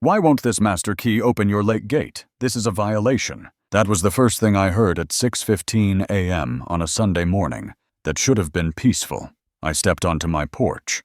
Why won't this master key open your lake gate? This is a violation. That was the first thing I heard at 6:15 a.m. on a Sunday morning that should have been peaceful. I stepped onto my porch,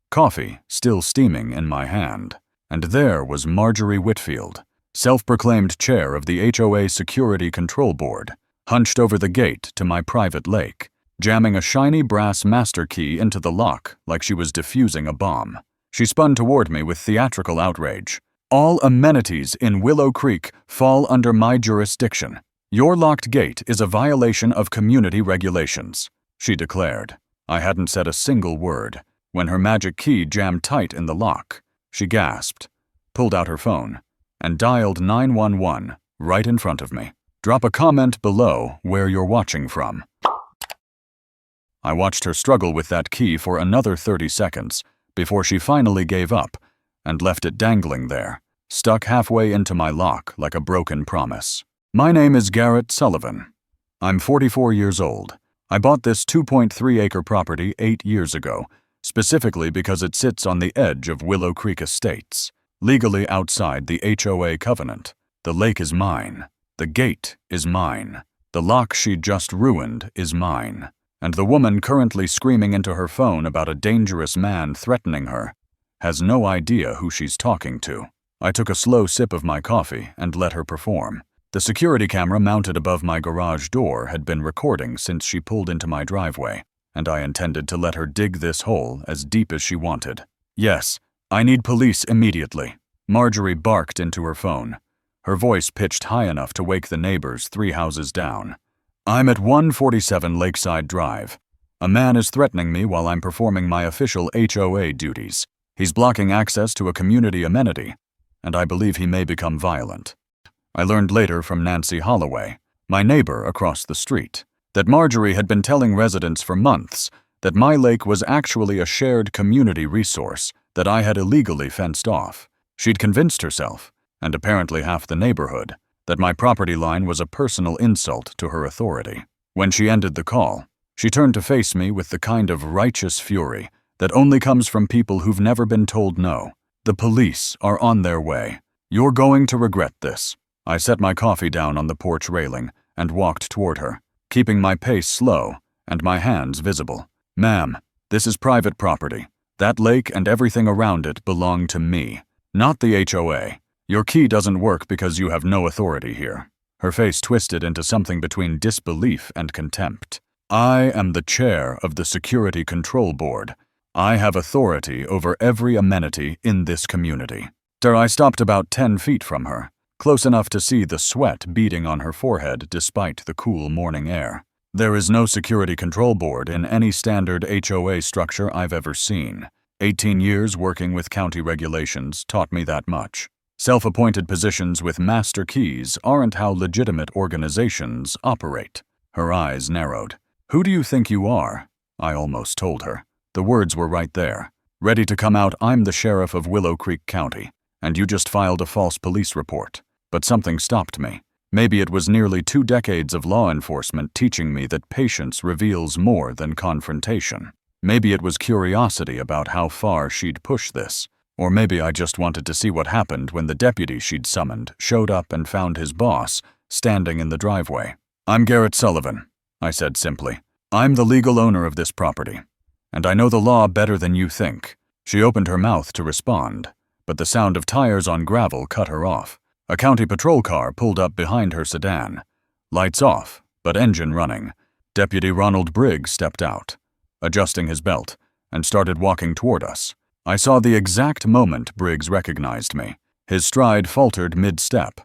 coffee still steaming in my hand, and there was Marjorie Whitfield, self-proclaimed chair of the HOA Security Control Board, hunched over the gate to my private lake, jamming a shiny brass master key into the lock like she was defusing a bomb. She spun toward me with theatrical outrage. All amenities in Willow Creek fall under my jurisdiction. Your locked gate is a violation of community regulations, she declared. I hadn't said a single word when her magic key jammed tight in the lock. She gasped, pulled out her phone, and dialed 911 right in front of me. Drop a comment below where you're watching from. I watched her struggle with that key for another 30 seconds before she finally gave up and left it dangling there, stuck halfway into my lock like a broken promise. My name is Garrett Sullivan. I'm 44 years old. I bought this 2.3-acre property 8 years ago, specifically because it sits on the edge of Willow Creek Estates, legally outside the HOA covenant. The lake is mine. The gate is mine. The lock she just ruined is mine. And the woman currently screaming into her phone about a dangerous man threatening her has no idea who she's talking to. I took a slow sip of my coffee and let her perform. The security camera mounted above my garage door had been recording since she pulled into my driveway, and I intended to let her dig this hole as deep as she wanted. Yes, I need police immediately. Marjorie barked into her phone, her voice pitched high enough to wake the neighbors 3 houses down. I'm at 147 Lakeside Drive. A man is threatening me while I'm performing my official HOA duties. He's blocking access to a community amenity, and I believe he may become violent. I learned later from Nancy Holloway, my neighbor across the street, that Marjorie had been telling residents for months that my lake was actually a shared community resource that I had illegally fenced off. She'd convinced herself, and apparently half the neighborhood, that my property line was a personal insult to her authority. When she ended the call, she turned to face me with the kind of righteous fury that only comes from people who've never been told no. The police are on their way. You're going to regret this. I set my coffee down on the porch railing and walked toward her, keeping my pace slow and my hands visible. Ma'am, this is private property. That lake and everything around it belong to me, not the HOA. Your key doesn't work because you have no authority here. Her face twisted into something between disbelief and contempt. I am the chair of the Security Control Board. I have authority over every amenity in this community. I stopped about 10 feet from her, close enough to see the sweat beading on her forehead despite the cool morning air. There is no Security Control Board in any standard HOA structure I've ever seen. 18 years working with county regulations taught me that much. Self-appointed positions with master keys aren't how legitimate organizations operate. Her eyes narrowed. Who do you think you are? I almost told her. The words were right there, ready to come out. I'm the sheriff of Willow Creek County, and you just filed a false police report. But something stopped me. Maybe it was nearly 2 decades of law enforcement teaching me that patience reveals more than confrontation. Maybe it was curiosity about how far she'd push this. Or maybe I just wanted to see what happened when the deputy she'd summoned showed up and found his boss standing in the driveway. I'm Garrett Sullivan, I said simply. I'm the legal owner of this property, and I know the law better than you think. She opened her mouth to respond, but the sound of tires on gravel cut her off. A county patrol car pulled up behind her sedan. Lights off, but engine running. Deputy Ronald Briggs stepped out, adjusting his belt, and started walking toward us. I saw the exact moment Briggs recognized me. His stride faltered mid-step.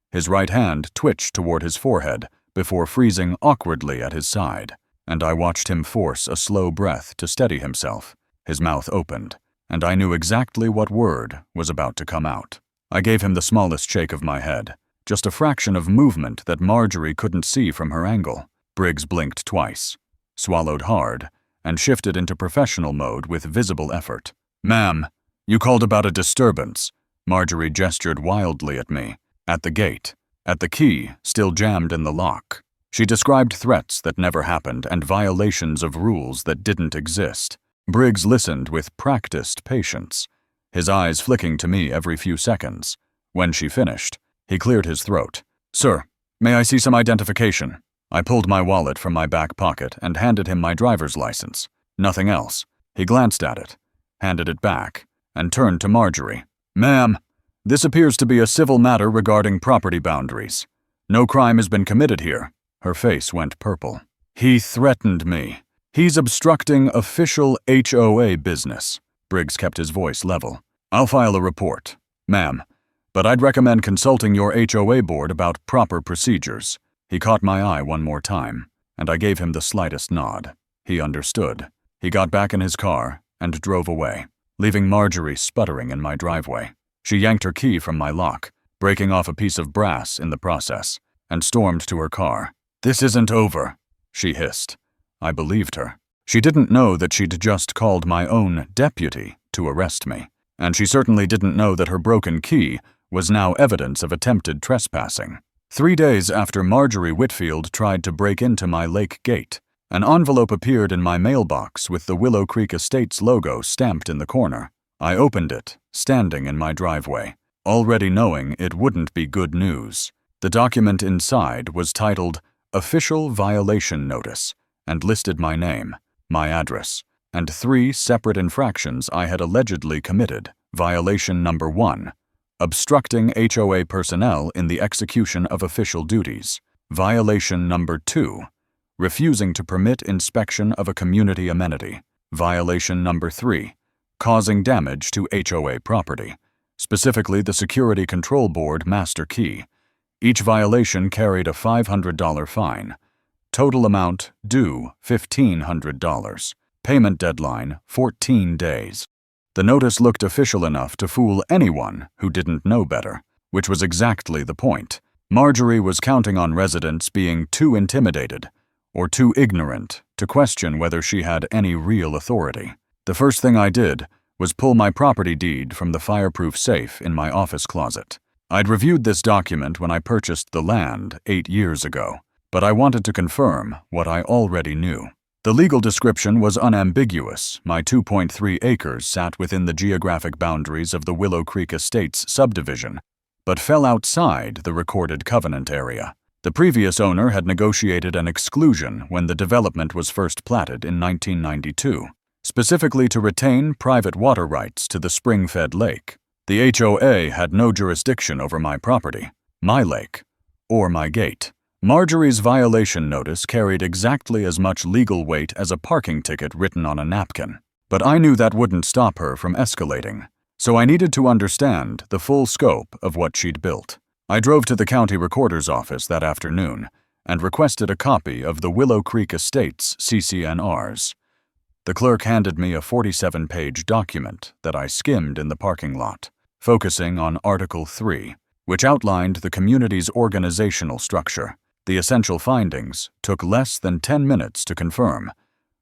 His right hand twitched toward his forehead before freezing awkwardly at his side, and I watched him force a slow breath to steady himself. His mouth opened, and I knew exactly what word was about to come out. I gave him the smallest shake of my head, just a fraction of movement that Marjorie couldn't see from her angle. Briggs blinked twice, swallowed hard, and shifted into professional mode with visible effort. Ma'am, you called about a disturbance. Marjorie gestured wildly at me, at the gate, at the key still jammed in the lock. She described threats that never happened and violations of rules that didn't exist. Briggs listened with practiced patience, his eyes flicking to me every few seconds. When she finished, he cleared his throat. "Sir, may I see some identification?" I pulled my wallet from my back pocket and handed him my driver's license. Nothing else. He glanced at it, handed it back, and turned to Marjorie. "Ma'am, this appears to be a civil matter regarding property boundaries. No crime has been committed here." Her face went purple. "He threatened me. He's obstructing official HOA business." Briggs kept his voice level. "I'll file a report, ma'am, but I'd recommend consulting your HOA board about proper procedures." He caught my eye one more time, and I gave him the slightest nod. He understood. He got back in his car and drove away, leaving Marjorie sputtering in my driveway. She yanked her key from my lock, breaking off a piece of brass in the process, and stormed to her car. "This isn't over," she hissed. I believed her. She didn't know that she'd just called my own deputy to arrest me, and she certainly didn't know that her broken key was now evidence of attempted trespassing. 3 days after Marjorie Whitfield tried to break into my lake gate, an envelope appeared in my mailbox with the Willow Creek Estates logo stamped in the corner. I opened it, standing in my driveway, already knowing it wouldn't be good news. The document inside was titled Official Violation Notice and listed my name, my address, and 3 separate infractions I had allegedly committed. Violation number 1. Obstructing HOA personnel in the execution of official duties. Violation number 2. Refusing to permit inspection of a community amenity. Violation number 3. Causing damage to HOA property, specifically the Security Control Board master key. Each violation carried a $500 fine. Total amount due $1,500. Payment deadline 14 days. The notice looked official enough to fool anyone who didn't know better, which was exactly the point. Marjorie was counting on residents being too intimidated or too ignorant to question whether she had any real authority. The first thing I did was pull my property deed from the fireproof safe in my office closet. I'd reviewed this document when I purchased the land 8 years ago, but I wanted to confirm what I already knew. The legal description was unambiguous. My 2.3 acres sat within the geographic boundaries of the Willow Creek Estates subdivision, but fell outside the recorded covenant area. The previous owner had negotiated an exclusion when the development was first platted in 1992, specifically to retain private water rights to the spring-fed lake. The HOA had no jurisdiction over my property, my lake, or my gate. Marjorie's violation notice carried exactly as much legal weight as a parking ticket written on a napkin. But I knew that wouldn't stop her from escalating, so I needed to understand the full scope of what she'd built. I drove to the county recorder's office that afternoon and requested a copy of the Willow Creek Estates CCNRs. The clerk handed me a 47-page document that I skimmed in the parking lot, focusing on Article 3, which outlined the community's organizational structure. The essential findings took less than 10 minutes to confirm.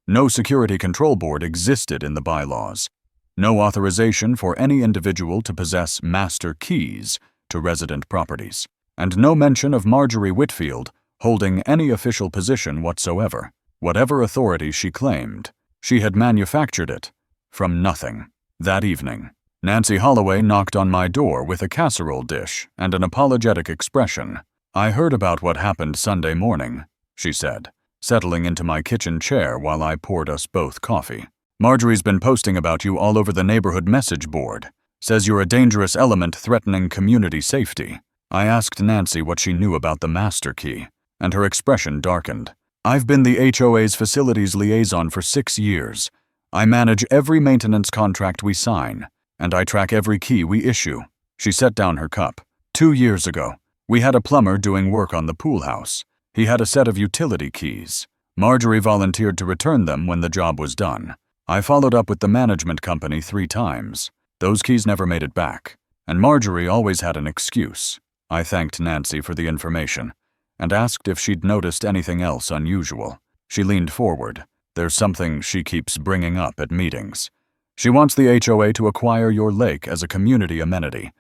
No security control board existed in the bylaws. No authorization for any individual to possess master keys to resident properties. And no mention of Marjorie Whitfield holding any official position whatsoever. Whatever authority she claimed, she had manufactured it from nothing. That evening, Nancy Holloway knocked on my door with a casserole dish and an apologetic expression. "I heard about what happened Sunday morning," she said, settling into my kitchen chair while I poured us both coffee. "Marjorie's been posting about you all over the neighborhood message board. Says you're a dangerous element threatening community safety." I asked Nancy what she knew about the master key, and her expression darkened. "I've been the HOA's facilities liaison for 6 years. I manage every maintenance contract we sign, and I track every key we issue." She set down her cup. 2 years ago, we had a plumber doing work on the pool house. He had a set of utility keys. Marjorie volunteered to return them when the job was done. I followed up with the management company 3 times. Those keys never made it back, and Marjorie always had an excuse. I thanked Nancy for the information and asked if she'd noticed anything else unusual. She leaned forward. "There's something she keeps bringing up at meetings. She wants the HOA to acquire your lake as a community amenity.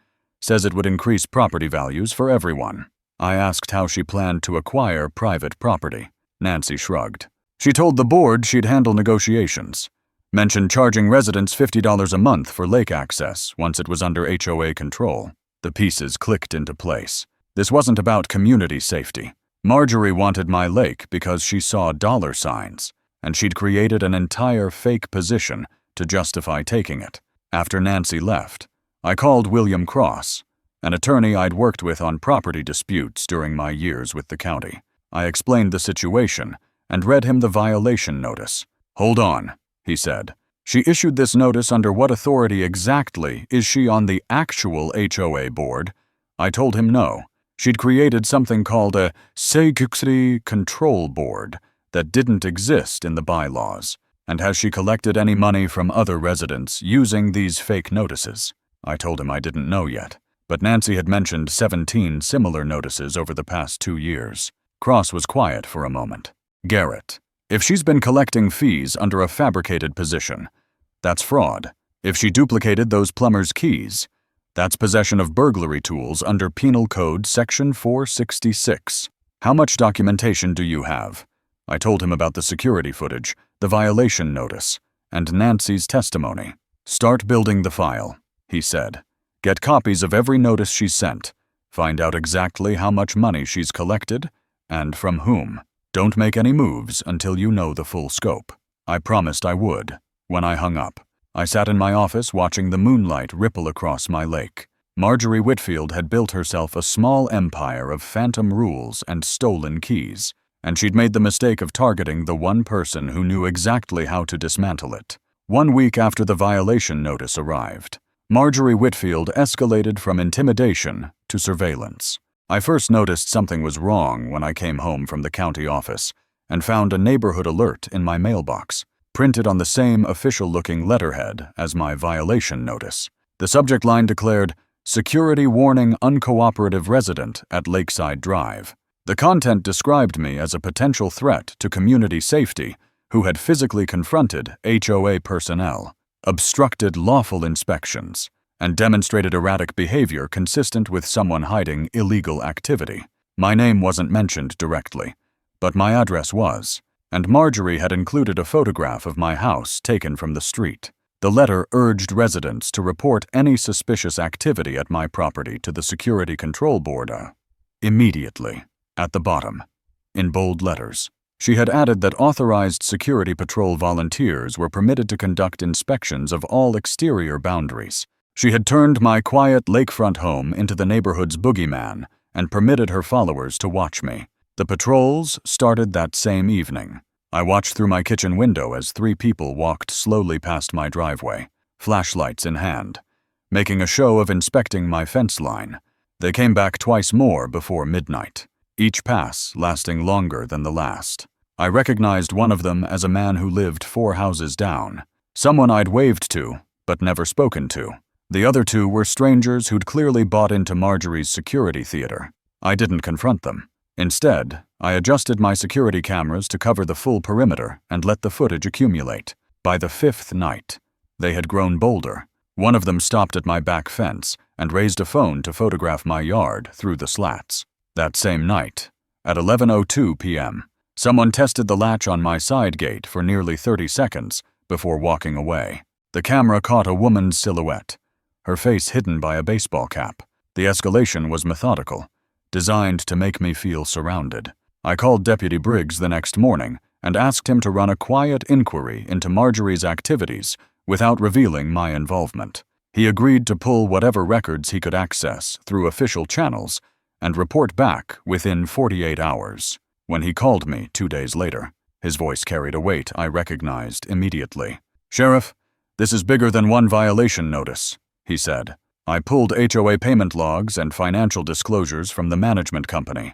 Says it would increase property values for everyone." I asked how she planned to acquire private property. Nancy shrugged. "She told the board she'd handle negotiations. Mentioned charging residents $50 a month for lake access once it was under HOA control." The pieces clicked into place. This wasn't about community safety. Marjorie wanted my lake because she saw dollar signs, and she'd created an entire fake position to justify taking it. After Nancy left, I called William Cross, an attorney I'd worked with on property disputes during my years with the county. I explained the situation and read him the violation notice. "Hold on," he said. "She issued this notice under what authority exactly? Is she on the actual HOA board?" I told him no. She'd created something called a security control board that didn't exist in the bylaws. And has she collected any money from other residents using these fake notices? I told him I didn't know yet, but Nancy had mentioned 17 similar notices over the past 2 years. Cross was quiet for a moment. "Garrett, if she's been collecting fees under a fabricated position, that's fraud. If she duplicated those plumber's keys, that's possession of burglary tools under Penal Code Section 466. How much documentation do you have?" I told him about the security footage, the violation notice, and Nancy's testimony. "Start building the file," he said. "Get copies of every notice she's sent. Find out exactly how much money she's collected and from whom. Don't make any moves until you know the full scope." I promised I would. When I hung up, I sat in my office watching the moonlight ripple across my lake. Marjorie Whitfield had built herself a small empire of phantom rules and stolen keys, and she'd made the mistake of targeting the one person who knew exactly how to dismantle it. 1 week after the violation notice arrived, Marjorie Whitfield escalated from intimidation to surveillance. I first noticed something was wrong when I came home from the county office and found a neighborhood alert in my mailbox, printed on the same official-looking letterhead as my violation notice. The subject line declared, "Security warning uncooperative resident at Lakeside Drive." The content described me as a potential threat to community safety who had physically confronted HOA personnel, obstructed lawful inspections, and demonstrated erratic behavior consistent with someone hiding illegal activity. My name wasn't mentioned directly, but my address was, and Marjorie had included a photograph of my house taken from the street. The letter urged residents to report any suspicious activity at my property to the Security Control Board immediately. At the bottom, in bold letters, she had added that authorized security patrol volunteers were permitted to conduct inspections of all exterior boundaries. She had turned my quiet lakefront home into the neighborhood's boogeyman and permitted her followers to watch me. The patrols started that same evening. I watched through my kitchen window as 3 people walked slowly past my driveway, flashlights in hand, making a show of inspecting my fence line. They came back twice more before midnight, each pass lasting longer than the last. I recognized one of them as a man who lived 4 houses down, someone I'd waved to but never spoken to. The other 2 were strangers who'd clearly bought into Marjorie's security theater. I didn't confront them. Instead, I adjusted my security cameras to cover the full perimeter and let the footage accumulate. By the 5th night, they had grown bolder. One of them stopped at my back fence and raised a phone to photograph my yard through the slats. That same night, at 11:02 p.m., someone tested the latch on my side gate for nearly 30 seconds before walking away. The camera caught a woman's silhouette, her face hidden by a baseball cap. The escalation was methodical, designed to make me feel surrounded. I called Deputy Briggs the next morning and asked him to run a quiet inquiry into Marjorie's activities without revealing my involvement. He agreed to pull whatever records he could access through official channels and report back within 48 hours. When he called me 2 days later, his voice carried a weight I recognized immediately. "Sheriff, this is bigger than one violation notice," he said. "I pulled HOA payment logs and financial disclosures from the management company.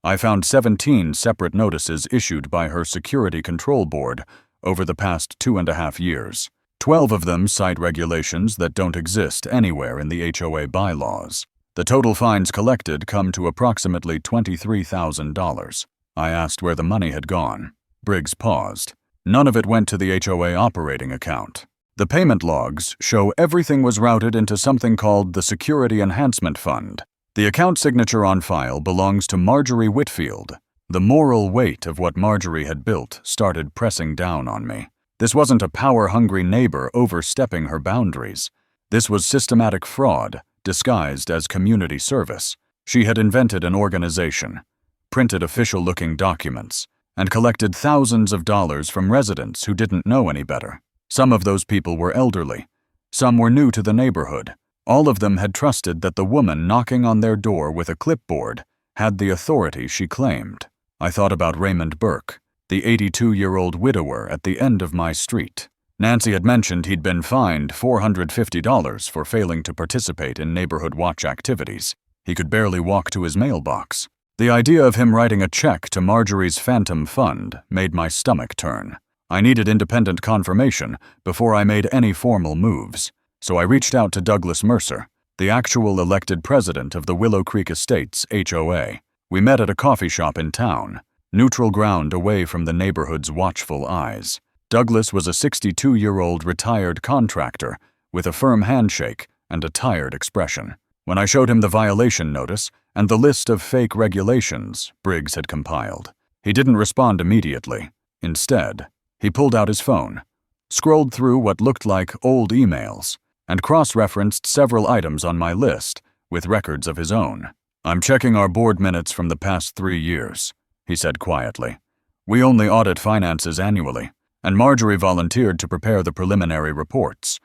I found 17 separate notices issued by her Security Control Board over the past 2.5 years. 12 of them cite regulations that don't exist anywhere in the HOA bylaws. The total fines collected come to approximately $23,000. I asked where the money had gone. Briggs paused. None of it went to the HOA operating account. The payment logs show everything was routed into something called the Security Enhancement Fund. The account signature on file belongs to Marjorie Whitfield. The moral weight of what Marjorie had built started pressing down on me. This wasn't a power-hungry neighbor overstepping her boundaries. This was systematic fraud disguised as community service. She had invented an organization, printed official-looking documents, and collected thousands of dollars from residents who didn't know any better. Some of those people were elderly. Some were new to the neighborhood. All of them had trusted that the woman knocking on their door with a clipboard had the authority she claimed. I thought about Raymond Burke, the 82-year-old widower at the end of my street. Nancy had mentioned he'd been fined $450 for failing to participate in neighborhood watch activities. He could barely walk to his mailbox. The idea of him writing a check to Marjorie's phantom fund made my stomach turn. I needed independent confirmation before I made any formal moves, so I reached out to Douglas Mercer, the actual elected president of the Willow Creek Estates HOA. We met at a coffee shop in town, neutral ground away from the neighborhood's watchful eyes. Douglas was a 62-year-old retired contractor with a firm handshake and a tired expression. When I showed him the violation notice and the list of fake regulations Briggs had compiled, he didn't respond immediately. Instead, he pulled out his phone, scrolled through what looked like old emails, and cross-referenced several items on my list with records of his own. "I'm checking our board minutes from the past 3 years," he said quietly. "We only audit finances annually, and Marjorie volunteered to prepare the preliminary reports.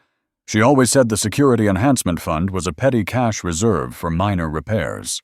She always said the Security Enhancement Fund was a petty cash reserve for minor repairs."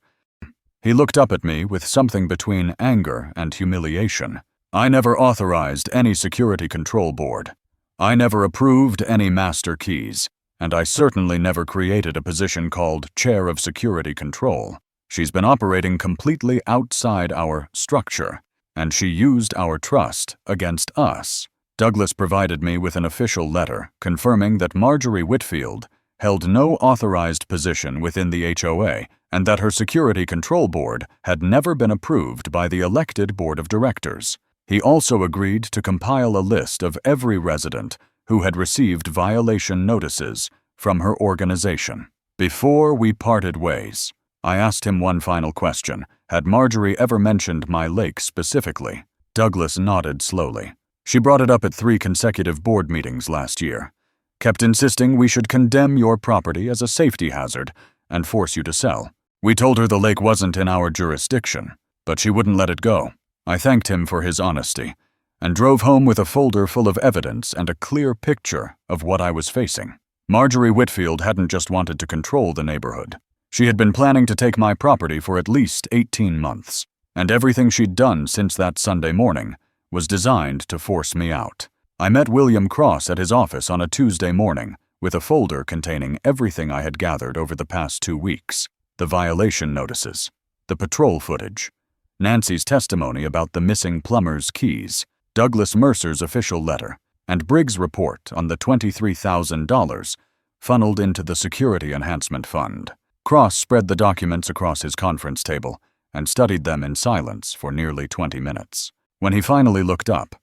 He looked up at me with something between anger and humiliation. "I never authorized any security control board. I never approved any master keys, and I certainly never created a position called Chair of Security Control. She's been operating completely outside our structure, and she used our trust against us." Douglas provided me with an official letter confirming that Marjorie Whitfield held no authorized position within the HOA and that her Security Control Board had never been approved by the elected Board of Directors. He also agreed to compile a list of every resident who had received violation notices from her organization. Before we parted ways, I asked him one final question. Had Marjorie ever mentioned my lake specifically? Douglas nodded slowly. "She brought it up at 3 consecutive board meetings last year. Kept insisting we should condemn your property as a safety hazard and force you to sell. We told her the lake wasn't in our jurisdiction, but she wouldn't let it go." I thanked him for his honesty and drove home with a folder full of evidence and a clear picture of what I was facing. Marjorie Whitfield hadn't just wanted to control the neighborhood. She had been planning to take my property for at least 18 months, and everything she'd done since that Sunday morning was designed to force me out. I met William Cross at his office on a Tuesday morning with a folder containing everything I had gathered over the past 2 weeks: the violation notices, the patrol footage, Nancy's testimony about the missing plumber's keys, Douglas Mercer's official letter, and Briggs' report on the $23,000 funneled into the Security Enhancement Fund. Cross spread the documents across his conference table and studied them in silence for nearly 20 minutes. When he finally looked up,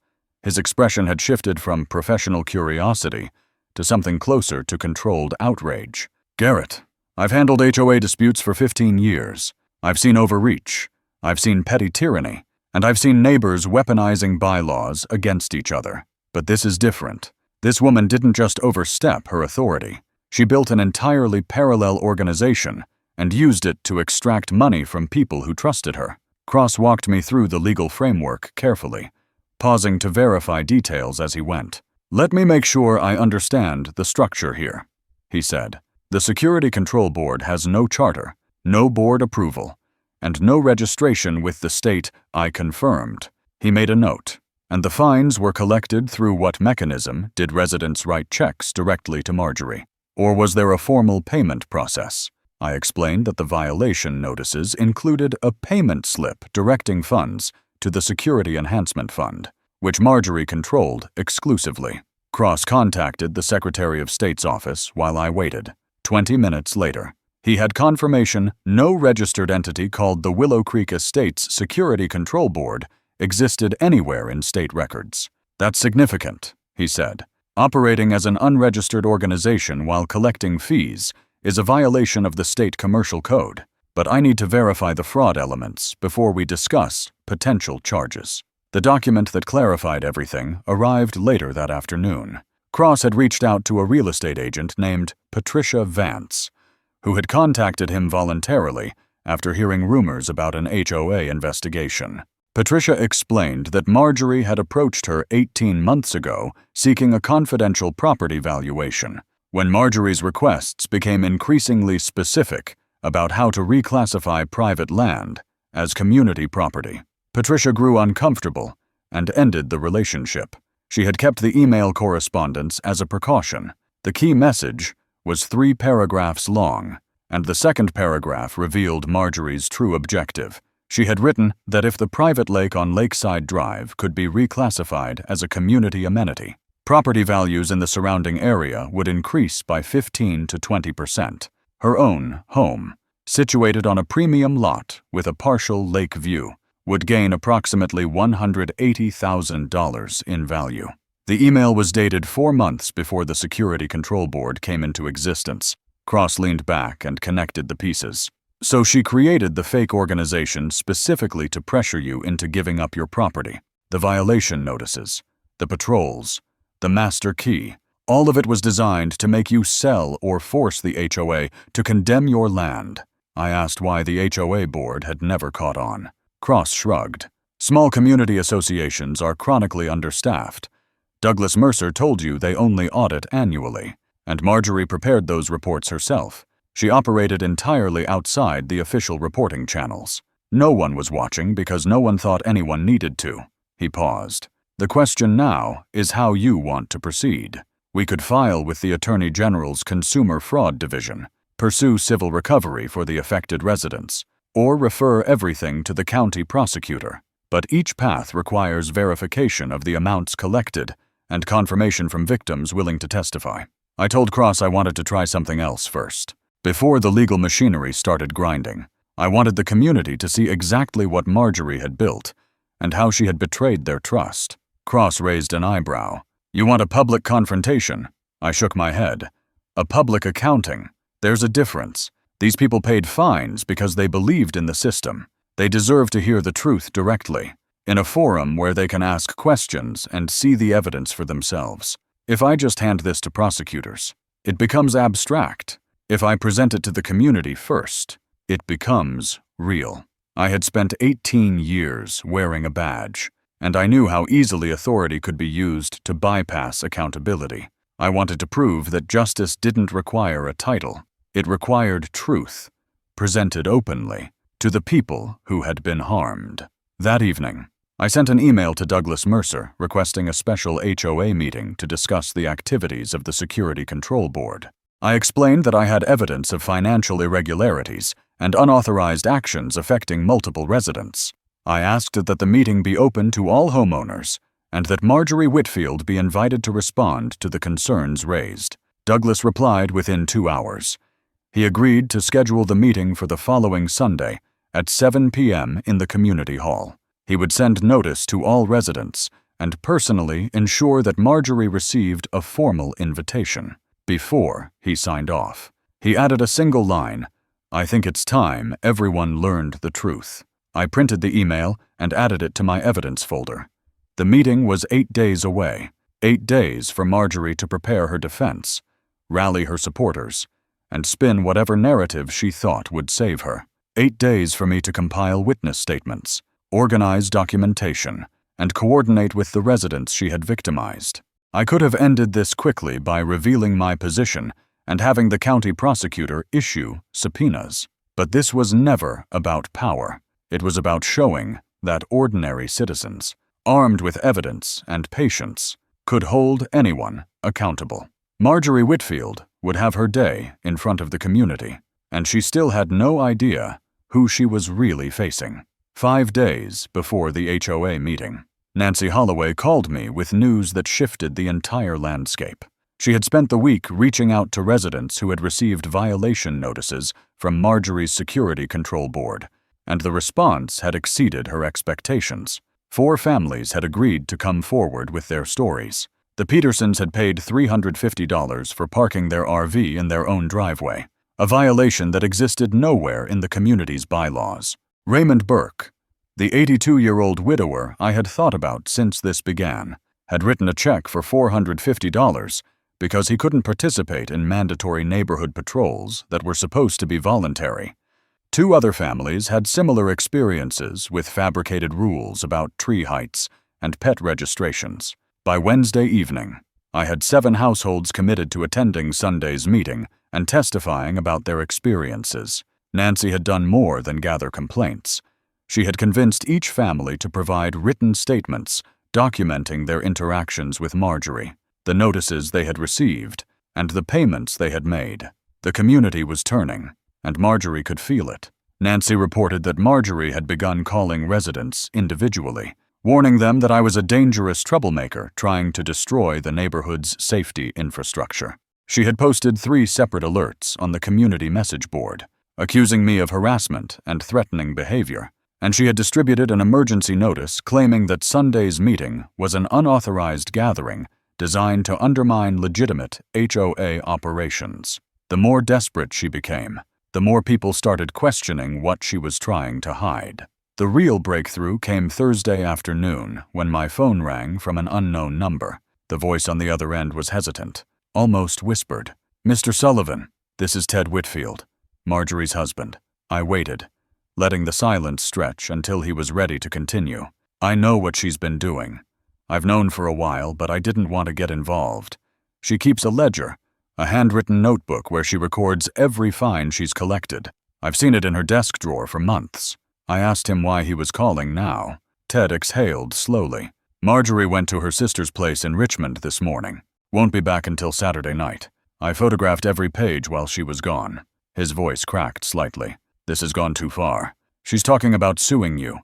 his expression had shifted from professional curiosity to something closer to controlled outrage. "Garrett, I've handled HOA disputes for 15 years. I've seen overreach. I've seen petty tyranny, and I've seen neighbors weaponizing bylaws against each other. But this is different. This woman didn't just overstep her authority. She built an entirely parallel organization and used it to extract money from people who trusted her." Cross walked me through the legal framework carefully, pausing to verify details as he went. "Let me make sure I understand the structure here," he said. "The Security Control Board has no charter, no board approval, and no registration with the state I confirmed." He made a note. "And the fines were collected through what mechanism? Did residents write checks directly to Marjorie? Or was there a formal payment process?" I explained that the violation notices included a payment slip directing funds to the Security Enhancement Fund, which Marjorie controlled exclusively. Cross contacted the Secretary of State's office while I waited. 20 minutes later, he had confirmation no registered entity called the Willow Creek Estates Security Control Board existed anywhere in state records. "That's significant," he said. "Operating as an unregistered organization while collecting fees is a violation of the state commercial code, but I need to verify the fraud elements before we discuss potential charges." The document that clarified everything arrived later that afternoon. Cross had reached out to a real estate agent named Patricia Vance, who had contacted him voluntarily after hearing rumors about an HOA investigation. Patricia explained that Marjorie had approached her 18 months ago seeking a confidential property valuation. When Marjorie's requests became increasingly specific about how to reclassify private land as community property, Patricia grew uncomfortable and ended the relationship. She had kept the email correspondence as a precaution. The key message was 3 paragraphs long, and the second paragraph revealed Marjorie's true objective. She had written that if the private lake on Lakeside Drive could be reclassified as a community amenity, property values in the surrounding area would increase by 15 to 20%. Her own home, situated on a premium lot with a partial lake view, would gain approximately $180,000 in value. The email was dated 4 months before the Security Control Board came into existence. Cross leaned back and connected the pieces. So she created the fake organization specifically to pressure you into giving up your property. The violation notices, the patrols, the master key, all of it was designed to make you sell or force the HOA to condemn your land. I asked why the HOA board had never caught on. Cross shrugged. Small community associations are chronically understaffed. Douglas Mercer told you they only audit annually, and Marjorie prepared those reports herself. She operated entirely outside the official reporting channels. No one was watching because no one thought anyone needed to. He paused. The question now is how you want to proceed. We could file with the Attorney General's Consumer Fraud Division, pursue civil recovery for the affected residents, or refer everything to the county prosecutor. But each path requires verification of the amounts collected and confirmation from victims willing to testify. I told Cross I wanted to try something else first. Before the legal machinery started grinding, I wanted the community to see exactly what Marjorie had built and how she had betrayed their trust. Cross raised an eyebrow. You want a public confrontation? I shook my head. A public accounting. There's a difference. These people paid fines because they believed in the system. They deserve to hear the truth directly, in a forum where they can ask questions and see the evidence for themselves. If I just hand this to prosecutors, it becomes abstract. If I present it to the community first, it becomes real. I had spent 18 years wearing a badge, and I knew how easily authority could be used to bypass accountability. I wanted to prove that justice didn't require a title. It required truth, presented openly, to the people who had been harmed. That evening, I sent an email to Douglas Mercer requesting a special HOA meeting to discuss the activities of the Security Control Board. I explained that I had evidence of financial irregularities and unauthorized actions affecting multiple residents. I asked that the meeting be open to all homeowners and that Marjorie Whitfield be invited to respond to the concerns raised. Douglas replied within 2 hours. He agreed to schedule the meeting for the following Sunday at 7 p.m. in the community hall. He would send notice to all residents and personally ensure that Marjorie received a formal invitation. Before he signed off, he added a single line, "I think it's time everyone learned the truth." I printed the email and added it to my evidence folder. The meeting was 8 days away, 8 days for Marjorie to prepare her defense, rally her supporters, and spin whatever narrative she thought would save her. 8 days for me to compile witness statements, organize documentation, and coordinate with the residents she had victimized. I could have ended this quickly by revealing my position and having the county prosecutor issue subpoenas. But this was never about power. It was about showing that ordinary citizens, armed with evidence and patience, could hold anyone accountable. Marjorie Whitfield would have her day in front of the community, and she still had no idea who she was really facing. 5 days before the HOA meeting, Nancy Holloway called me with news that shifted the entire landscape. She had spent the week reaching out to residents who had received violation notices from Marjorie's Security Control Board, and the response had exceeded her expectations. 4 families had agreed to come forward with their stories. The Petersons had paid $350 for parking their RV in their own driveway, a violation that existed nowhere in the community's bylaws. Raymond Burke, the 82-year-old widower I had thought about since this began, had written a check for $450 because he couldn't participate in mandatory neighborhood patrols that were supposed to be voluntary. 2 other families had similar experiences with fabricated rules about tree heights and pet registrations. By Wednesday evening, I had 7 households committed to attending Sunday's meeting and testifying about their experiences. Nancy had done more than gather complaints. She had convinced each family to provide written statements documenting their interactions with Marjorie, the notices they had received, and the payments they had made. The community was turning, and Marjorie could feel it. Nancy reported that Marjorie had begun calling residents individually, warning them that I was a dangerous troublemaker trying to destroy the neighborhood's safety infrastructure. She had posted 3 separate alerts on the community message board, accusing me of harassment and threatening behavior, and she had distributed an emergency notice claiming that Sunday's meeting was an unauthorized gathering designed to undermine legitimate HOA operations. The more desperate she became, the more people started questioning what she was trying to hide. The real breakthrough came Thursday afternoon when my phone rang from an unknown number. The voice on the other end was hesitant, almost whispered. "Mr. Sullivan, this is Ted Whitfield, Marjorie's husband." I waited, letting the silence stretch until he was ready to continue. "I know what she's been doing. I've known for a while, but I didn't want to get involved. She keeps a ledger, a handwritten notebook where she records every fine she's collected. I've seen it in her desk drawer for months." I asked him why he was calling now. Ted exhaled slowly. "Marjorie went to her sister's place in Richmond this morning. Won't be back until Saturday night. I photographed every page while she was gone." His voice cracked slightly. "This has gone too far. She's talking about suing you,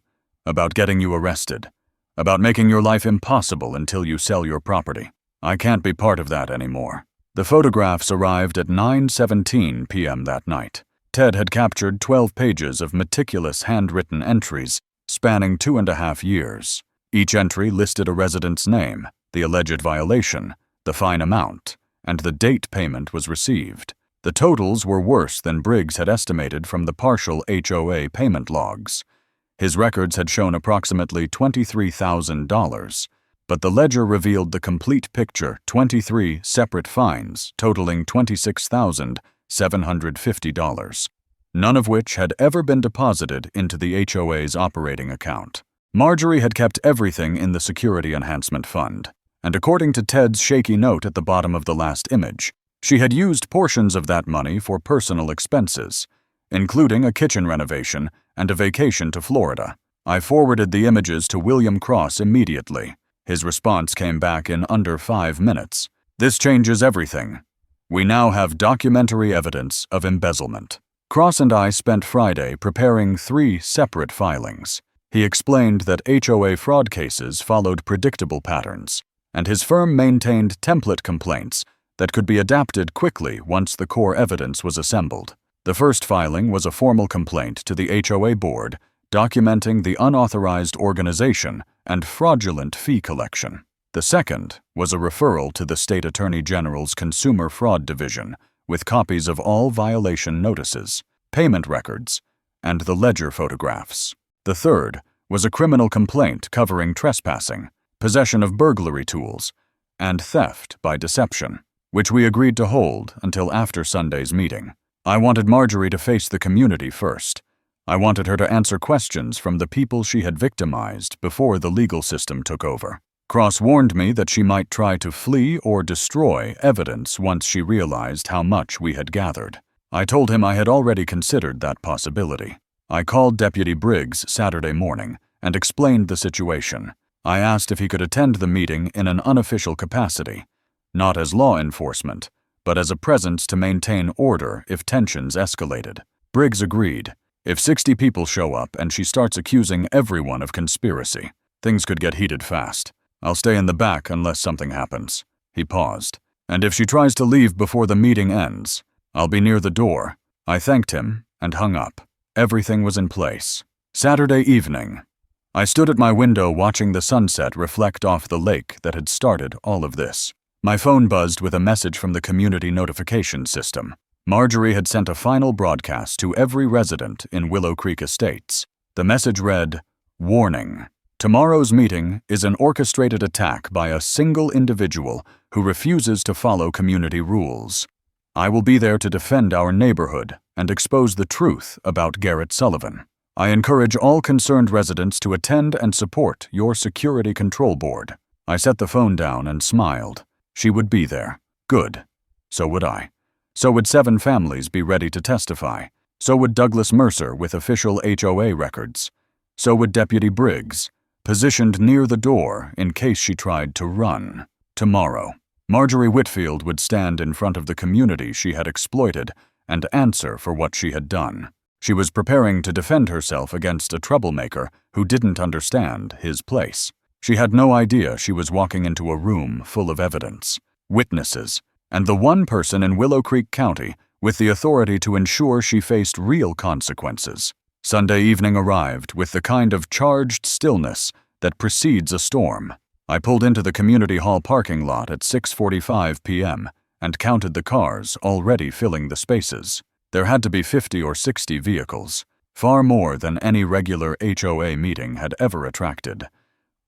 about getting you arrested, about making your life impossible until you sell your property. I can't be part of that anymore." The photographs arrived at 9:17 p.m. that night. Ted had captured 12 pages of meticulous handwritten entries spanning 2.5 years. Each entry listed a resident's name, the alleged violation, the fine amount, and the date payment was received. The totals were worse than Briggs had estimated from the partial HOA payment logs. His records had shown approximately $23,000, but the ledger revealed the complete picture: 23 separate fines totaling $26,750, none of which had ever been deposited into the HOA's operating account. Marjorie had kept everything in the Security Enhancement Fund, and according to Ted's shaky note at the bottom of the last image, she had used portions of that money for personal expenses, including a kitchen renovation and a vacation to Florida. I forwarded the images to William Cross immediately. His response came back in under 5 minutes. "This changes everything. We now have documentary evidence of embezzlement." Cross and I spent Friday preparing 3 separate filings. He explained that HOA fraud cases followed predictable patterns, and his firm maintained template complaints that could be adapted quickly once the core evidence was assembled. The first filing was a formal complaint to the HOA board documenting the unauthorized organization and fraudulent fee collection. The second was a referral to the State Attorney General's Consumer Fraud Division with copies of all violation notices, payment records, and the ledger photographs. The third was a criminal complaint covering trespassing, possession of burglary tools, and theft by deception, which we agreed to hold until after Sunday's meeting. I wanted Marjorie to face the community first. I wanted her to answer questions from the people she had victimized before the legal system took over. Cross warned me that she might try to flee or destroy evidence once she realized how much we had gathered. I told him I had already considered that possibility. I called Deputy Briggs Saturday morning and explained the situation. I asked if he could attend the meeting in an unofficial capacity, not as law enforcement, but as a presence to maintain order if tensions escalated. Briggs agreed. If 60 people show up and she starts accusing everyone of conspiracy, things could get heated fast. I'll stay in the back unless something happens. He paused. And if she tries to leave before the meeting ends, I'll be near the door. I thanked him and hung up. Everything was in place. Saturday evening. I stood at my window watching the sunset reflect off the lake that had started all of this. My phone buzzed with a message from the community notification system. Marjorie had sent a final broadcast to every resident in Willow Creek Estates. The message read, "Warning. Tomorrow's meeting is an orchestrated attack by a single individual who refuses to follow community rules. I will be there to defend our neighborhood and expose the truth about Garrett Sullivan. I encourage all concerned residents to attend and support your security control board. I set the phone down and smiled. She would be there. Good. So would I. So would 7 families be ready to testify. So would Douglas Mercer with official HOA records. So would Deputy Briggs, positioned near the door in case she tried to run. Tomorrow, Marjorie Whitfield would stand in front of the community she had exploited and answer for what she had done. She was preparing to defend herself against a troublemaker who didn't understand his place. She had no idea she was walking into a room full of evidence, witnesses, and the one person in Willow Creek County with the authority to ensure she faced real consequences. Sunday evening arrived with the kind of charged stillness that precedes a storm. I pulled into the community hall parking lot at 6:45 p.m. and counted the cars already filling the spaces. There had to be 50 or 60 vehicles, far more than any regular HOA meeting had ever attracted.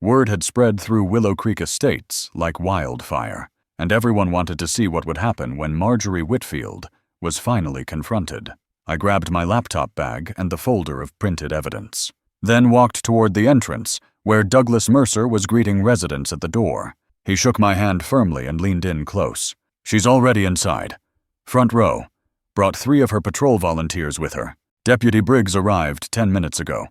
Word had spread through Willow Creek Estates like wildfire, and everyone wanted to see what would happen when Marjorie Whitfield was finally confronted. I grabbed my laptop bag and the folder of printed evidence, then walked toward the entrance, where Douglas Mercer was greeting residents at the door. He shook my hand firmly and leaned in close. She's already inside. Front row. Brought 3 of her patrol volunteers with her. Deputy Briggs arrived 10 minutes ago.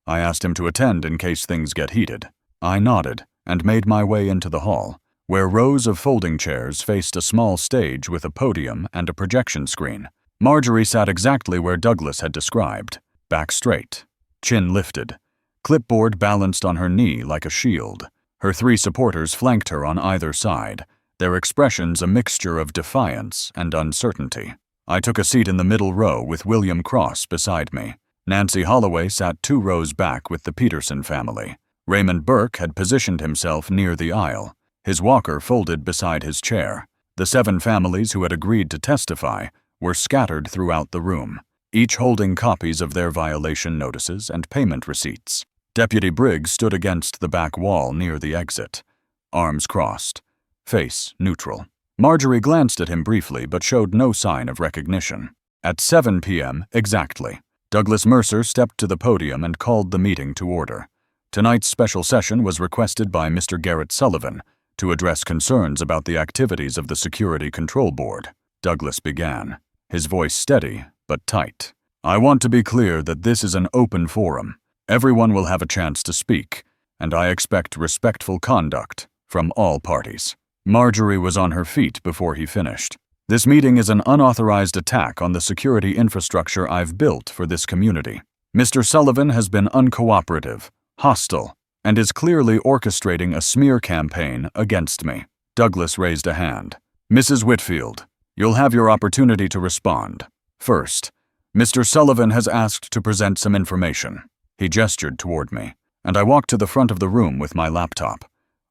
I asked him to attend in case things get heated. I nodded and made my way into the hall, where rows of folding chairs faced a small stage with a podium and a projection screen. Marjorie sat exactly where Douglas had described, back straight, chin lifted, clipboard balanced on her knee like a shield. Her 3 supporters flanked her on either side, their expressions a mixture of defiance and uncertainty. I took a seat in the middle row with William Cross beside me. Nancy Holloway sat 2 rows back with the Peterson family. Raymond Burke had positioned himself near the aisle, his walker folded beside his chair. The 7 families who had agreed to testify were scattered throughout the room, each holding copies of their violation notices and payment receipts. Deputy Briggs stood against the back wall near the exit, arms crossed, face neutral. Marjorie glanced at him briefly but showed no sign of recognition. At 7 p.m. exactly, Douglas Mercer stepped to the podium and called the meeting to order. Tonight's special session was requested by Mr. Garrett Sullivan to address concerns about the activities of the Security Control Board. Douglas began, his voice steady but tight. I want to be clear that this is an open forum. Everyone will have a chance to speak, and I expect respectful conduct from all parties. Marjorie was on her feet before he finished. This meeting is an unauthorized attack on the security infrastructure I've built for this community. Mr. Sullivan has been uncooperative, hostile, and is clearly orchestrating a smear campaign against me. Douglas raised a hand. Mrs. Whitfield, you'll have your opportunity to respond. First, Mr. Sullivan has asked to present some information. He gestured toward me, and I walked to the front of the room with my laptop.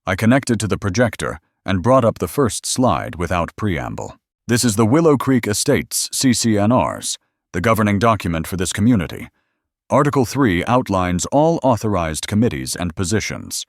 I connected to the projector and brought up the first slide without preamble. This is the Willow Creek Estates CCNRs, the governing document for this community. Article 3 outlines all authorized committees and positions.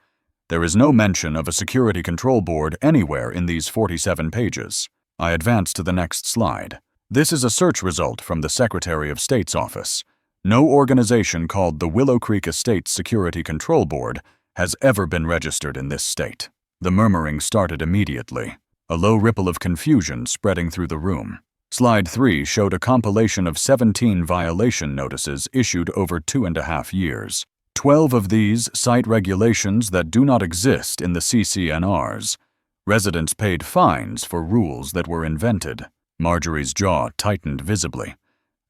There is no mention of a security control board anywhere in these 47 pages. I advance to the next slide. This is a search result from the Secretary of State's office. No organization called the Willow Creek Estates Security Control Board has ever been registered in this state. The murmuring started immediately, a low ripple of confusion spreading through the room. Slide 3 showed a compilation of 17 violation notices issued over 2.5 years. 12 of these cite regulations that do not exist in the CCNRs. Residents paid fines for rules that were invented. Marjorie's jaw tightened visibly,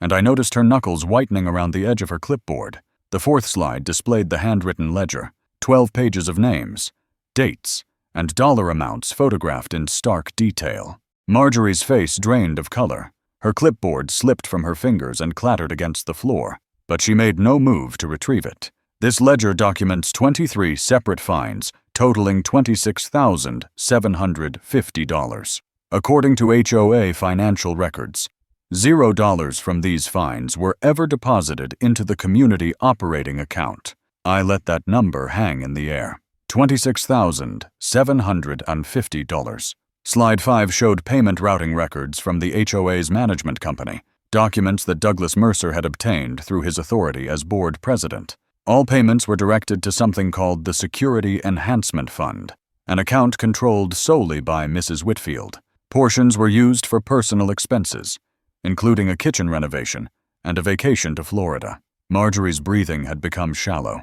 and I noticed her knuckles whitening around the edge of her clipboard. The 4th slide displayed the handwritten ledger, 12 pages of names, dates, and dollar amounts photographed in stark detail. Marjorie's face drained of color. Her clipboard slipped from her fingers and clattered against the floor, but she made no move to retrieve it. This ledger documents 23 separate fines, totaling $26,750. According to HOA financial records, $0 from these fines were ever deposited into the community operating account. I let that number hang in the air. $26,750. Slide 5 showed payment routing records from the HOA's management company, documents that Douglas Mercer had obtained through his authority as board president. All payments were directed to something called the Security Enhancement Fund, an account controlled solely by Mrs. Whitfield. Portions were used for personal expenses, including a kitchen renovation and a vacation to Florida. Marjorie's breathing had become shallow.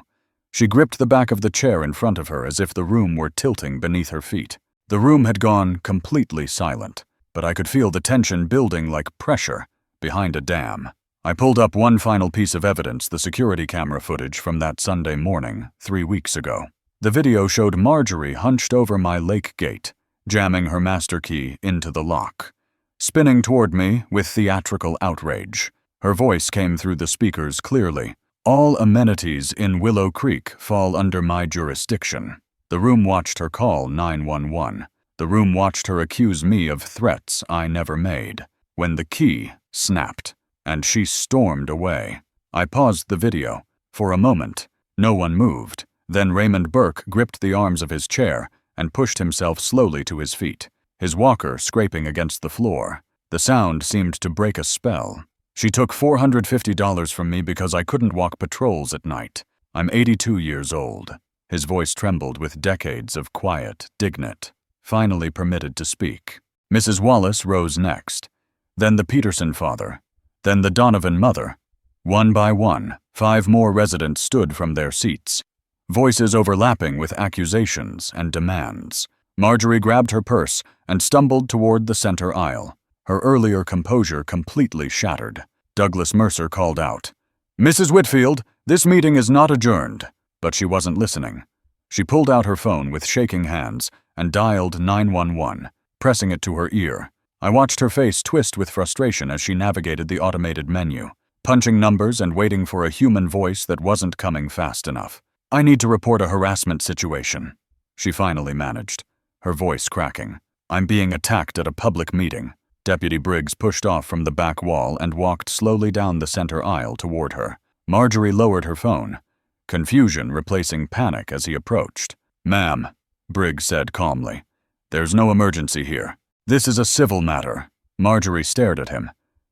She gripped the back of the chair in front of her as if the room were tilting beneath her feet. The room had gone completely silent, but I could feel the tension building like pressure behind a dam. I pulled up one final piece of evidence, the security camera footage from that Sunday morning 3 weeks ago. The video showed Marjorie hunched over my lake gate, jamming her master key into the lock, spinning toward me with theatrical outrage. Her voice came through the speakers clearly. All amenities in Willow Creek fall under my jurisdiction. The room watched her call 911. The room watched her accuse me of threats I never made. When the key snapped, and she stormed away. I paused the video. For a moment, no one moved. Then Raymond Burke gripped the arms of his chair and pushed himself slowly to his feet, his walker scraping against the floor. The sound seemed to break a spell. She took $450 from me because I couldn't walk patrols at night. I'm 82 years old. His voice trembled with decades of quiet dignity. Finally permitted to speak. Mrs. Wallace rose next. Then the Peterson father. Then the Donovan mother. One by one, 5 more residents stood from their seats, voices overlapping with accusations and demands. Marjorie grabbed her purse and stumbled toward the center aisle, her earlier composure completely shattered. Douglas Mercer called out, "Mrs. Whitfield, this meeting is not adjourned." But she wasn't listening. She pulled out her phone with shaking hands and dialed 911, pressing it to her ear. I watched her face twist with frustration as she navigated the automated menu, punching numbers and waiting for a human voice that wasn't coming fast enough. "I need to report a harassment situation," she finally managed, her voice cracking. "I'm being attacked at a public meeting." Deputy Briggs pushed off from the back wall and walked slowly down the center aisle toward her. Marjorie lowered her phone, confusion replacing panic as he approached. "Ma'am," Briggs said calmly, "there's no emergency here. This is a civil matter." Marjorie stared at him,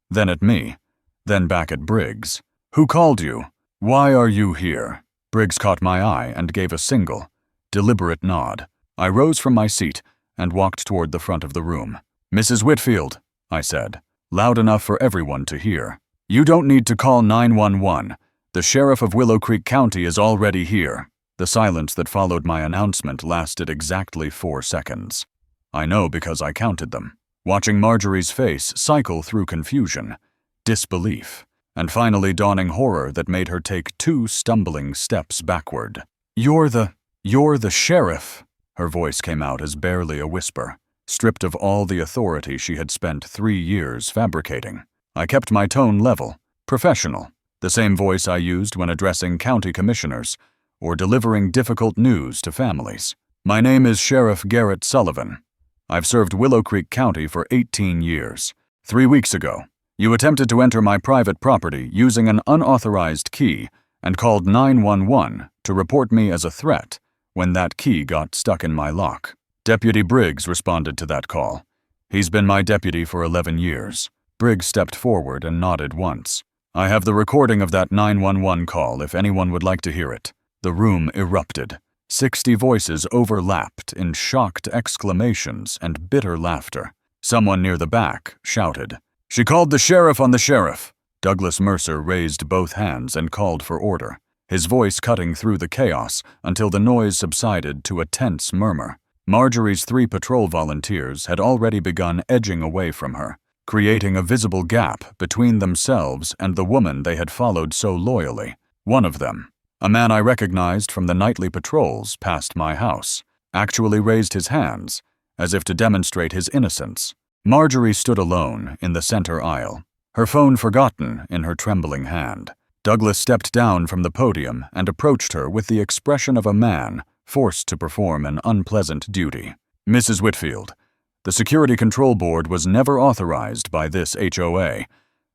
then at me, then back at Briggs. "Who called you? Why are you here?" Briggs caught my eye and gave a single, deliberate nod. I rose from my seat and walked toward the front of the room. "Mrs. Whitfield," I said, loud enough for everyone to hear, "you don't need to call 911. The Sheriff of Willow Creek County is already here." The silence that followed my announcement lasted exactly 4 seconds. I know because I counted them, watching Marjorie's face cycle through confusion, disbelief, and finally dawning horror that made her take 2 stumbling steps backward. You're the sheriff," her voice came out as barely a whisper, stripped of all the authority she had spent 3 years fabricating. I kept my tone level, professional, the same voice I used when addressing county commissioners or delivering difficult news to families. "My name is Sheriff Garrett Sullivan. I've served Willow Creek County for 18 years. 3 weeks ago, you attempted to enter my private property using an unauthorized key and called 911 to report me as a threat when that key got stuck in my lock. Deputy Briggs responded to that call. He's been my deputy for 11 years. Briggs stepped forward and nodded once. "I have the recording of that 911 call if anyone would like to hear it." The room erupted. 60 voices overlapped in shocked exclamations and bitter laughter. Someone near the back shouted, "She called the sheriff on the sheriff." Douglas Mercer raised both hands and called for order, his voice cutting through the chaos until the noise subsided to a tense murmur. Marjorie's 3 patrol volunteers had already begun edging away from her, creating a visible gap between themselves and the woman they had followed so loyally. One of them, a man I recognized from the nightly patrols past my house, actually raised his hands, as if to demonstrate his innocence. Marjorie stood alone in the center aisle, her phone forgotten in her trembling hand. Douglas stepped down from the podium and approached her with the expression of a man forced to perform an unpleasant duty. "Mrs. Whitfield, the Security Control Board was never authorized by this HOA.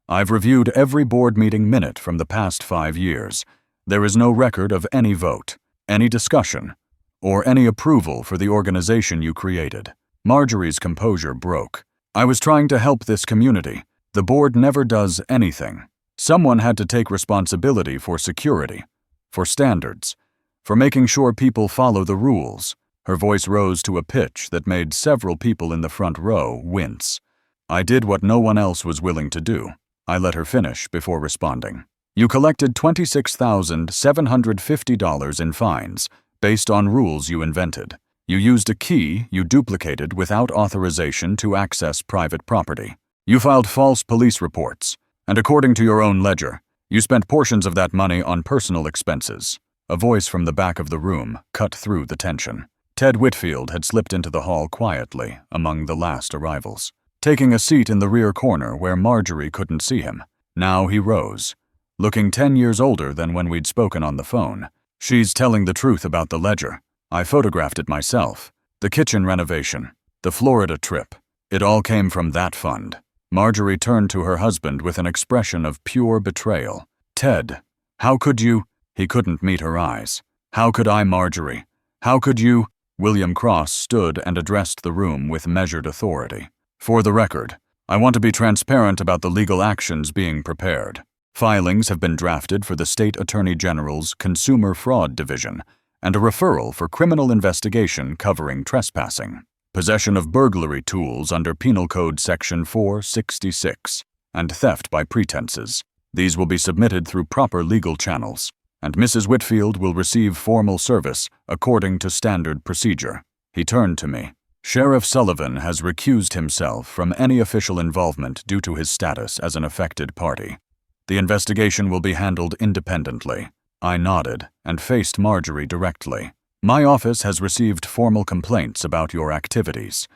I've reviewed every board meeting minute from the past 5 years. There is no record of any vote, any discussion, or any approval for the organization you created. Marjorie's composure broke. I was trying to help this community. The board never does anything. Someone had to take responsibility for security, for standards, for making sure people follow the rules. Her voice rose to a pitch that made several people in the front row wince. I did what no one else was willing to do. I let her finish before responding. You collected $26,750 in fines based on rules you invented. You used a key you duplicated without authorization to access private property. You filed false police reports, and according to your own ledger, you spent portions of that money on personal expenses. A voice from the back of the room cut through the tension. Ted Whitfield had slipped into the hall quietly among the last arrivals, taking a seat in the rear corner where Marjorie couldn't see him. Now he rose, looking 10 years older than when we'd spoken on the phone. She's telling the truth about the ledger. I photographed it myself. The kitchen renovation, the Florida trip. It all came from that fund. Marjorie turned to her husband with an expression of pure betrayal. Ted, how could you? He couldn't meet her eyes. How could I, Marjorie? How could you? William Cross stood and addressed the room with measured authority. For the record, I want to be transparent about the legal actions being prepared. Filings have been drafted for the State Attorney General's Consumer Fraud Division and a referral for criminal investigation covering trespassing, possession of burglary tools under Penal Code Section 466, and theft by pretenses. These will be submitted through proper legal channels, and Mrs. Whitfield will receive formal service according to standard procedure. He turned to me. Sheriff Sullivan has recused himself from any official involvement due to his status as an affected party. The investigation will be handled independently. I nodded and faced Marjorie directly. My office has received formal complaints about your activities.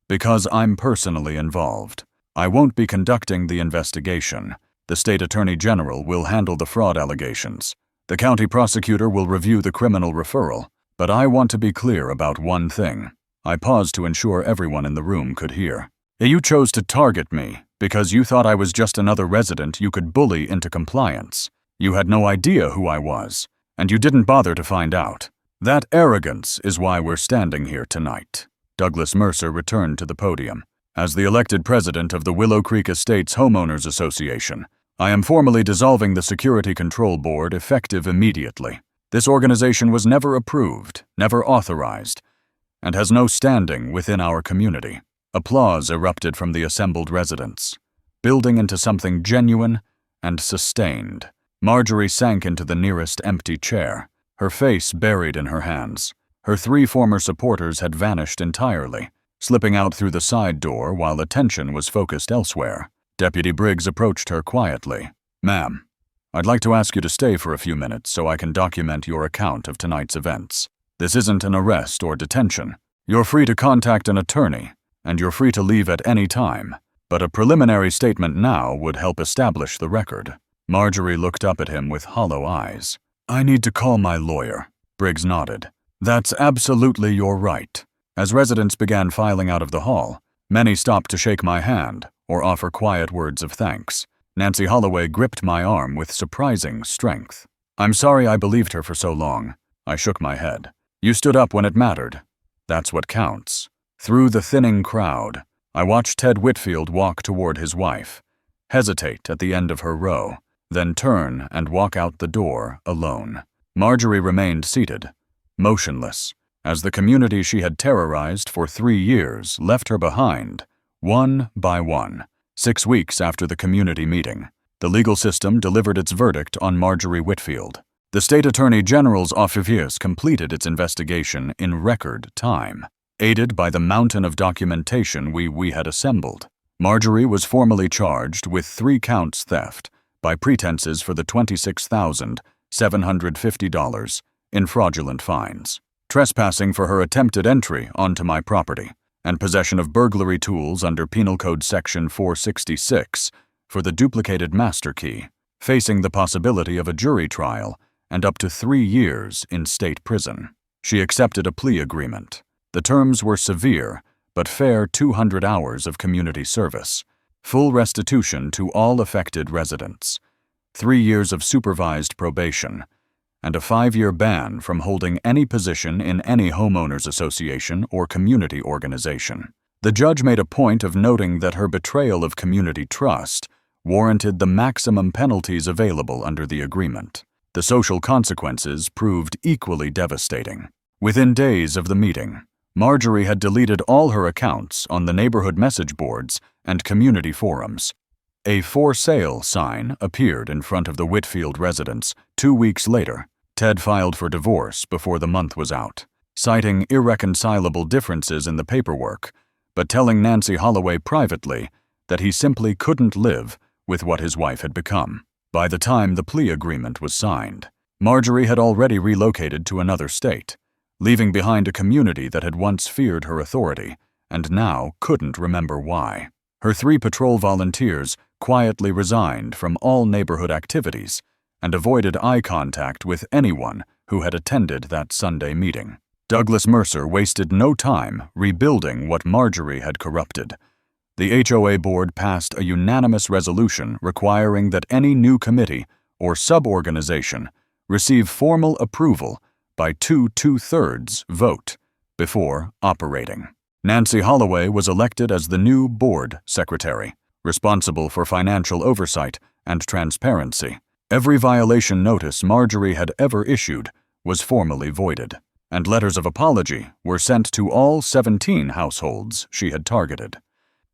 Because I'm personally involved, I won't be conducting the investigation. The State Attorney General will handle the fraud allegations. The county prosecutor will review the criminal referral. But I want to be clear about one thing. I paused to ensure everyone in the room could hear. You chose to target me because you thought I was just another resident you could bully into compliance. You had no idea who I was, and you didn't bother to find out. That arrogance is why we're standing here tonight. Douglas Mercer returned to the podium. As the elected president of the Willow Creek Estates Homeowners Association, I am formally dissolving the Security Control Board effective immediately. This organization was never approved, never authorized, and has no standing within our community. Applause erupted from the assembled residents, building into something genuine and sustained. Marjorie sank into the nearest empty chair, her face buried in her hands. Her 3 former supporters had vanished entirely, slipping out through the side door while attention was focused elsewhere. Deputy Briggs approached her quietly. Ma'am, I'd like to ask you to stay for a few minutes so I can document your account of tonight's events. This isn't an arrest or detention. You're free to contact an attorney, and you're free to leave at any time, but a preliminary statement now would help establish the record. Marjorie looked up at him with hollow eyes. I need to call my lawyer. Briggs nodded. That's absolutely your right. As residents began filing out of the hall, many stopped to shake my hand or offer quiet words of thanks. Nancy Holloway gripped my arm with surprising strength. I'm sorry I believed her for so long. I shook my head. You stood up when it mattered. That's what counts. Through the thinning crowd, I watched Ted Whitfield walk toward his wife, hesitate at the end of her row, then turn and walk out the door alone. Marjorie remained seated, motionless, as the community she had terrorized for 3 years left her behind, one by one. 6 weeks after the community meeting, the legal system delivered its verdict on Marjorie Whitfield. The State Attorney General's office completed its investigation in record time, aided by the mountain of documentation we had assembled. Marjorie was formally charged with 3 counts theft by pretenses for the $26,750 in fraudulent fines, trespassing for her attempted entry onto my property, and possession of burglary tools under Penal Code Section 466 for the duplicated master key, facing the possibility of a jury trial and up to 3 years in state prison. She accepted a plea agreement. The terms were severe, but fair 200 hours of community service, full restitution to all affected residents, 3 years of supervised probation, and a 5-year ban from holding any position in any homeowners association or community organization. The judge made a point of noting that her betrayal of community trust warranted the maximum penalties available under the agreement. The social consequences proved equally devastating. Within days of the meeting, Marjorie had deleted all her accounts on the neighborhood message boards and community forums. A for sale sign appeared in front of the Whitfield residence 2 weeks later. Ted filed for divorce before the month was out, citing irreconcilable differences in the paperwork, but telling Nancy Holloway privately that he simply couldn't live with what his wife had become. By the time the plea agreement was signed, Marjorie had already relocated to another state, leaving behind a community that had once feared her authority and now couldn't remember why. Her 3 patrol volunteers quietly resigned from all neighborhood activities and avoided eye contact with anyone who had attended that Sunday meeting. Douglas Mercer wasted no time rebuilding what Marjorie had corrupted. The HOA board passed a unanimous resolution requiring that any new committee or sub-organization receive formal approval by 2/2 vote before operating. Nancy Holloway was elected as the new board secretary, responsible for financial oversight and transparency. Every violation notice Marjorie had ever issued was formally voided, and letters of apology were sent to all 17 households she had targeted.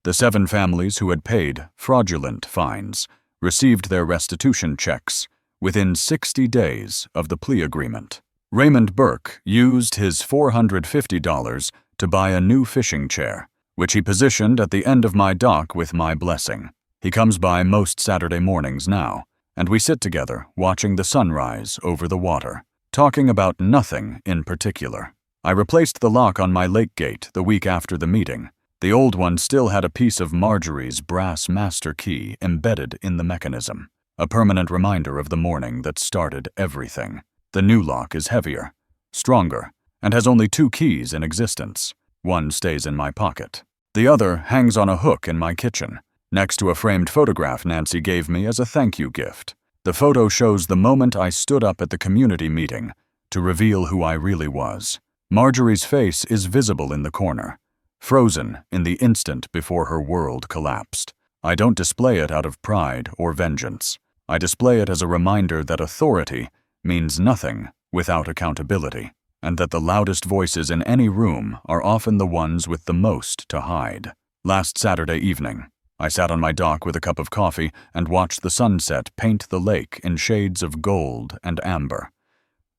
The 7 families who had paid fraudulent fines received their restitution checks within 60 days of the plea agreement. Raymond Burke used his $450 to buy a new fishing chair, which he positioned at the end of my dock with my blessing. He comes by most Saturday mornings now, and we sit together watching the sunrise over the water, talking about nothing in particular. I replaced the lock on my lake gate the week after the meeting. The old one still had a piece of Marjorie's brass master key embedded in the mechanism, a permanent reminder of the morning that started everything. The new lock is heavier, stronger, and has only 2 keys in existence. One stays in my pocket. The other hangs on a hook in my kitchen, next to a framed photograph Nancy gave me as a thank you gift. The photo shows the moment I stood up at the community meeting to reveal who I really was. Marjorie's face is visible in the corner, frozen in the instant before her world collapsed. I don't display it out of pride or vengeance. I display it as a reminder that authority means nothing without accountability, and that the loudest voices in any room are often the ones with the most to hide. Last Saturday evening, I sat on my dock with a cup of coffee and watched the sunset paint the lake in shades of gold and amber.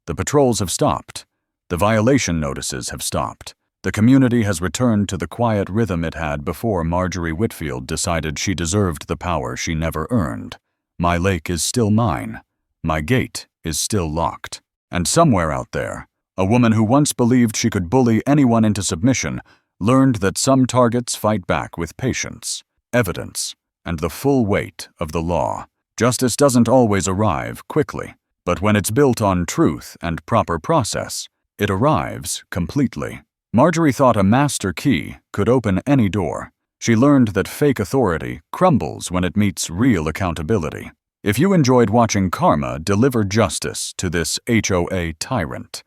The patrols have stopped. The violation notices have stopped. The community has returned to the quiet rhythm it had before Marjorie Whitfield decided she deserved the power she never earned. My lake is still mine. My gate is still locked. And somewhere out there, a woman who once believed she could bully anyone into submission learned that some targets fight back with patience, evidence, and the full weight of the law. Justice doesn't always arrive quickly, but when it's built on truth and proper process, it arrives completely. Marjorie thought a master key could open any door. She learned that fake authority crumbles when it meets real accountability. If you enjoyed watching Karma deliver justice to this HOA tyrant,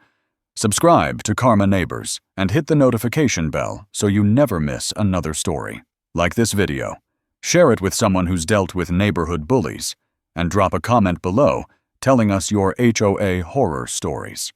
subscribe to Karma Neighbors and hit the notification bell so you never miss another story. Like this video, share it with someone who's dealt with neighborhood bullies, and drop a comment below telling us your HOA horror stories.